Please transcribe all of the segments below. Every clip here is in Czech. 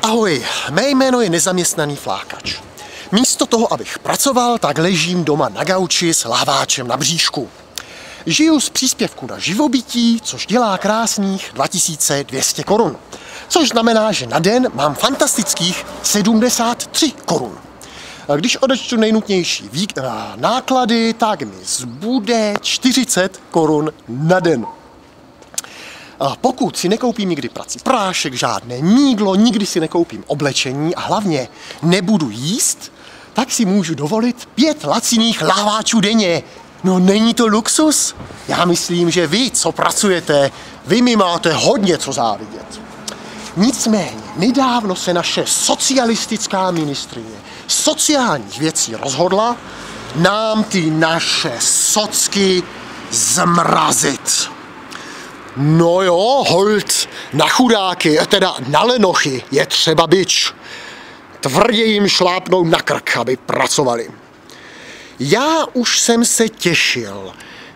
Ahoj, mé jméno je nezaměstnaný flákač. Místo toho, abych pracoval, tak ležím doma na gauči s lahváčem na bříšku. Žiju z příspěvku na živobytí, což dělá krásných 2200 korun. Což znamená, že na den mám fantastických 73 korun. A když odečtu nejnutnější náklady, tak mi zbude 40 korun na den. A pokud si nekoupím nikdy prací prášek, žádné mýdlo, nikdy si nekoupím oblečení a hlavně nebudu jíst, tak si můžu dovolit 5 laciných lahváčů denně. No není to luxus? Já myslím, že vy, co pracujete, vy mi máte hodně co závidět. Nicméně, nedávno se naše socialistická ministryně sociálních věcí rozhodla nám ty naše socky zmrazit. No jo, holt, na chudáky, teda na lenochy je třeba bič. Tvrdě jim šlápnout na krk, aby pracovali. Já už jsem se těšil,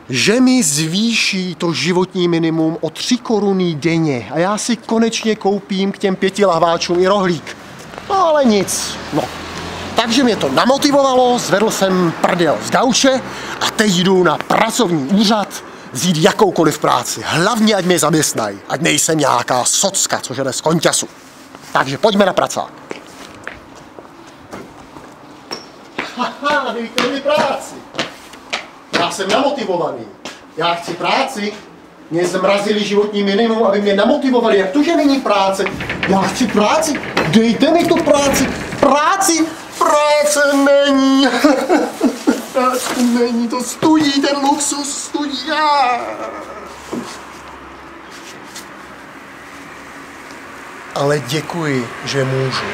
že mi zvýší to životní minimum o 3 koruny denně a já si konečně koupím k těm 5 lahváčům i rohlík. No ale nic, no. Takže mě to namotivovalo, zvedl jsem prdel z gauče a teď jdu na pracovní úřad vzít jakoukoliv práci. Hlavně, ať mě zaměstnají, ať nejsem nějaká socka, což jde z konťasu. Takže pojďme na pracák. Haha, dejte mi práci. Já jsem namotivovaný. Já chci práci. Mě zmrazili životní minimum, aby mě namotivovali. Jak to, že není práce? Já chci práci. Dejte mi tu práci. Práci! Práce není. Práce není. To studí, ten luxus studí. Ale děkuji, že můžu.